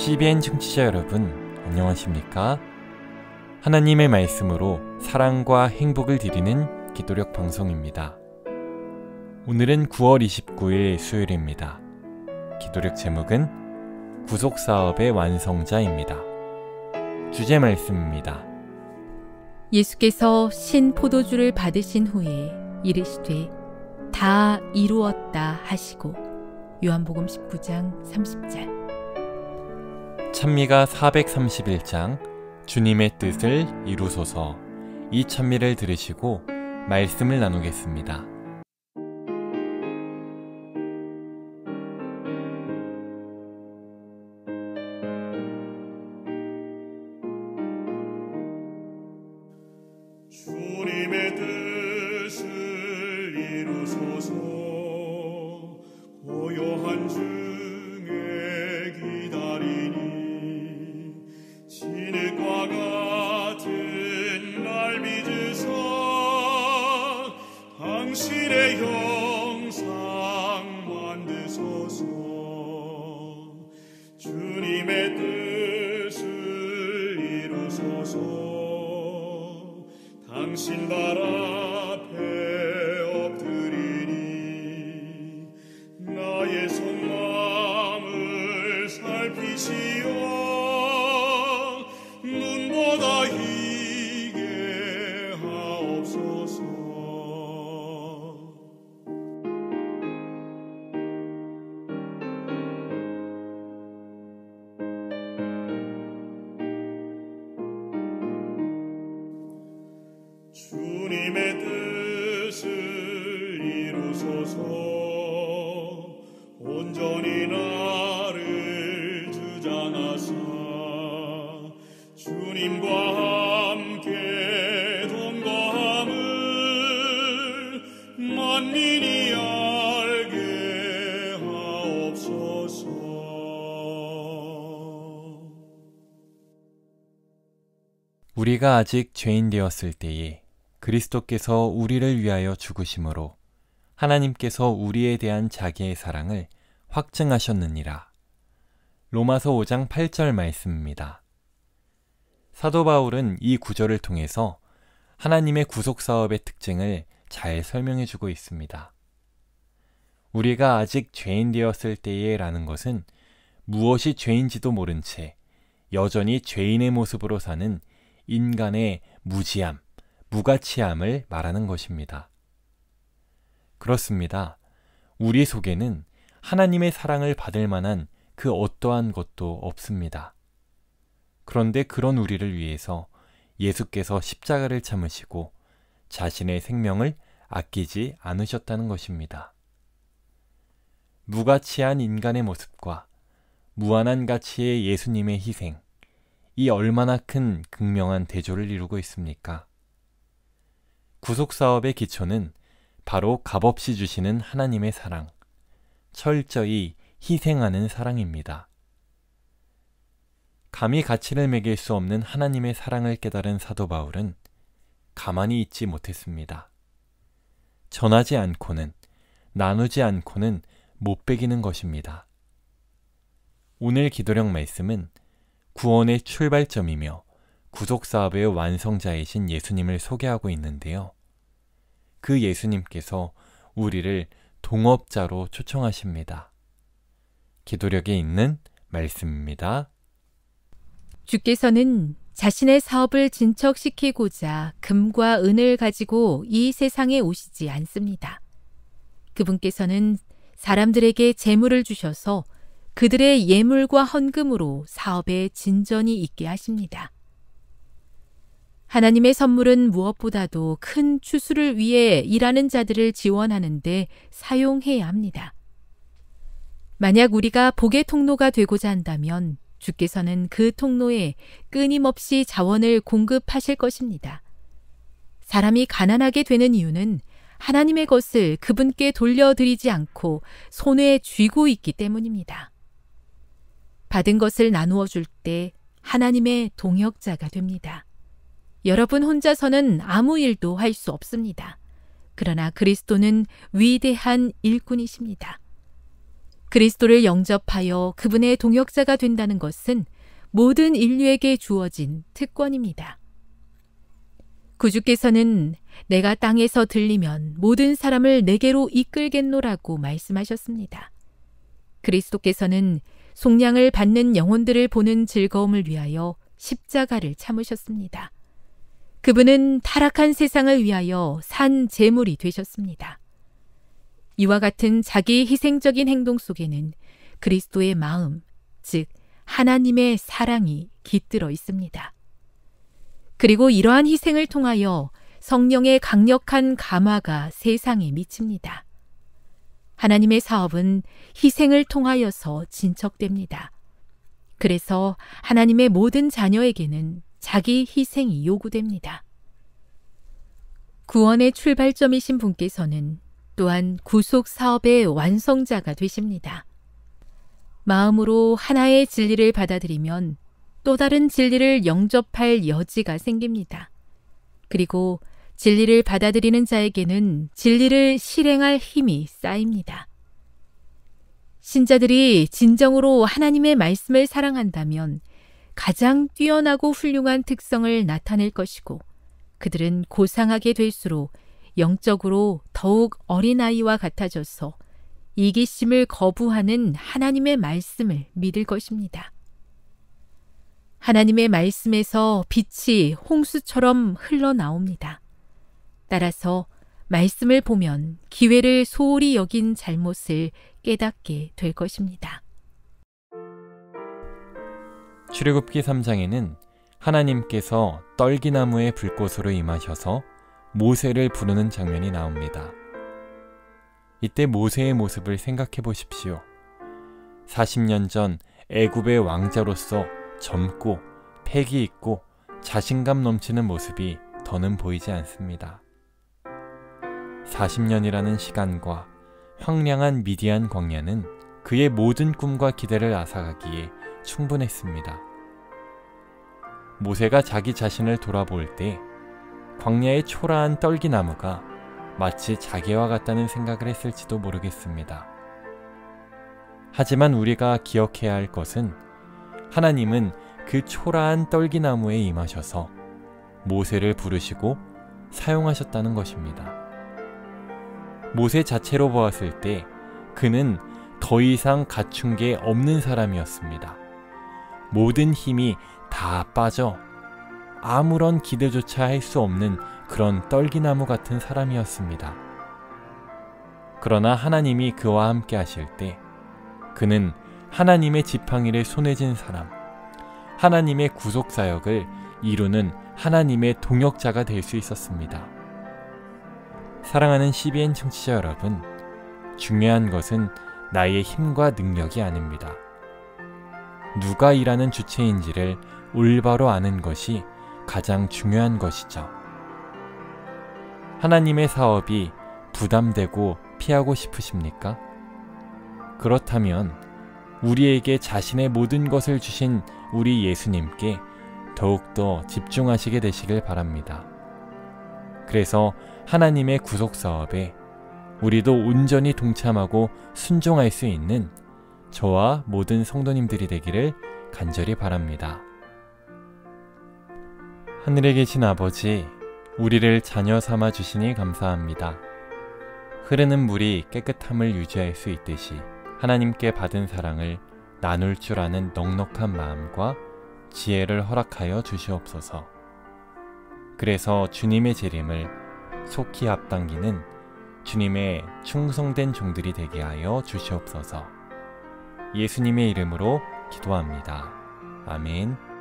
CBN 청취자 여러분, 안녕하십니까? 하나님의 말씀으로 사랑과 행복을 드리는 기도력 방송입니다. 오늘은 9월 29일 수요일입니다. 기도력 제목은 구속사업의 완성자입니다. 주제 말씀입니다. 예수께서 신 포도주를 받으신 후에 이르시되 다 이루었다 하시고 요한복음 19장 30절. 찬미가 431장 주님의 뜻을 이루소서. 이 찬미를 들으시고 말씀을 나누겠습니다. 주님의 뜻을 이루소서. 고요한 중에 기다리니 진흙과 같은 날 빚으사 당신의 형상 만드소서. 주님의 뜻을 이루소서. 당신 발 앞에 엎드리니 나의 속마음을 살피시어 눈보다 희게 하옵소서. 주님의 뜻을 이루소서. 온전히 나를 주장하사 주님과 함께 동거함을 만민이 알게 하옵소서. 우리가 아직 죄인 되었을 때에 그리스도께서 우리를 위하여 죽으심으로 하나님께서 우리에 대한 자기의 사랑을 확증하셨느니라. 로마서 5장 8절 말씀입니다. 사도 바울은 이 구절을 통해서 하나님의 구속사업의 특징을 잘 설명해 주고 있습니다. 우리가 아직 죄인 되었을 때에 라는 것은 무엇이 죄인지도 모른 채 여전히 죄인의 모습으로 사는 인간의 무지함, 무가치함을 말하는 것입니다. 그렇습니다. 우리 속에는 하나님의 사랑을 받을 만한 그 어떠한 것도 없습니다. 그런데 그런 우리를 위해서 예수께서 십자가를 참으시고 자신의 생명을 아끼지 않으셨다는 것입니다. 무가치한 인간의 모습과 무한한 가치의 예수님의 희생, 이 얼마나 큰 극명한 대조를 이루고 있습니까? 구속사업의 기초는 바로 값없이 주시는 하나님의 사랑, 철저히 희생하는 사랑입니다. 감히 가치를 매길 수 없는 하나님의 사랑을 깨달은 사도 바울은 가만히 있지 못했습니다. 전하지 않고는, 나누지 않고는 못 배기는 것입니다. 오늘 기도력 말씀은 구원의 출발점이며 구속사업의 완성자이신 예수님을 소개하고 있는데요. 그 예수님께서 우리를 동업자로 초청하십니다. 기도력에 있는 말씀입니다. 주께서는 자신의 사업을 진척시키고자 금과 은을 가지고 이 세상에 오시지 않습니다. 그분께서는 사람들에게 재물을 주셔서 그들의 예물과 헌금으로 사업에 진전이 있게 하십니다. 하나님의 선물은 무엇보다도 큰 추수를 위해 일하는 자들을 지원하는 데 사용해야 합니다. 만약 우리가 복의 통로가 되고자 한다면 주께서는 그 통로에 끊임없이 자원을 공급하실 것입니다. 사람이 가난하게 되는 이유는 하나님의 것을 그분께 돌려드리지 않고 손에 쥐고 있기 때문입니다. 받은 것을 나누어 줄 때 하나님의 동역자가 됩니다. 여러분 혼자서는 아무 일도 할 수 없습니다. 그러나 그리스도는 위대한 일꾼이십니다. 그리스도를 영접하여 그분의 동역자가 된다는 것은 모든 인류에게 주어진 특권입니다. 구주께서는 내가 땅에서 들리면 모든 사람을 내게로 이끌겠노라고 말씀하셨습니다. 그리스도께서는 속량을 받는 영혼들을 보는 즐거움을 위하여 십자가를 참으셨습니다. 그분은 타락한 세상을 위하여 산 제물이 되셨습니다. 이와 같은 자기 희생적인 행동 속에는 그리스도의 마음, 즉 하나님의 사랑이 깃들어 있습니다. 그리고 이러한 희생을 통하여 성령의 강력한 감화가 세상에 미칩니다. 하나님의 사업은 희생을 통하여서 진척됩니다. 그래서 하나님의 모든 자녀에게는 자기 희생이 요구됩니다. 구원의 출발점이신 분께서는 또한 구속 사업의 완성자가 되십니다. 마음으로 하나의 진리를 받아들이면 또 다른 진리를 영접할 여지가 생깁니다. 그리고 진리를 받아들이는 자에게는 진리를 실행할 힘이 쌓입니다. 신자들이 진정으로 하나님의 말씀을 사랑한다면 가장 뛰어나고 훌륭한 특성을 나타낼 것이고 그들은 고상하게 될수록 영적으로 더욱 어린아이와 같아져서 이기심을 거부하는 하나님의 말씀을 믿을 것입니다. 하나님의 말씀에서 빛이 홍수처럼 흘러나옵니다. 따라서 말씀을 보면 기회를 소홀히 여긴 잘못을 깨닫게 될 것입니다. 출애굽기 3장에는 하나님께서 떨기나무의 불꽃으로 임하셔서 모세를 부르는 장면이 나옵니다. 이때 모세의 모습을 생각해 보십시오. 40년 전 애굽의 왕자로서 젊고 패기 있고 자신감 넘치는 모습이 더는 보이지 않습니다. 40년이라는 시간과 황량한 미디안 광야는 그의 모든 꿈과 기대를 앗아가기에 충분했습니다. 모세가 자기 자신을 돌아볼 때 광야의 초라한 떨기나무가 마치 자기와 같다는 생각을 했을지도 모르겠습니다. 하지만 우리가 기억해야 할 것은 하나님은 그 초라한 떨기나무에 임하셔서 모세를 부르시고 사용하셨다는 것입니다. 모세 자체로 보았을 때 그는 더 이상 갖춘 게 없는 사람이었습니다. 모든 힘이 다 빠져 아무런 기대조차 할 수 없는 그런 떨기나무 같은 사람이었습니다. 그러나 하나님이 그와 함께 하실 때 그는 하나님의 지팡이를 손에 쥔 사람, 하나님의 구속사역을 이루는 하나님의 동역자가 될 수 있었습니다. 사랑하는 CBN 청취자 여러분, 중요한 것은 나의 힘과 능력이 아닙니다. 누가 일하는 주체인지를 올바로 아는 것이 가장 중요한 것이죠. 하나님의 사업이 부담되고 피하고 싶으십니까? 그렇다면 우리에게 자신의 모든 것을 주신 우리 예수님께 더욱더 집중하시게 되시길 바랍니다. 그래서 하나님의 구속사업에 우리도 온전히 동참하고 순종할 수 있는 저와 모든 성도님들이 되기를 간절히 바랍니다. 하늘에 계신 아버지, 우리를 자녀 삼아 주시니 감사합니다. 흐르는 물이 깨끗함을 유지할 수 있듯이 하나님께 받은 사랑을 나눌 줄 아는 넉넉한 마음과 지혜를 허락하여 주시옵소서. 그래서 주님의 재림을 속히 앞당기는 주님의 충성된 종들이 되게 하여 주시옵소서. 예수님의 이름으로 기도합니다. 아멘.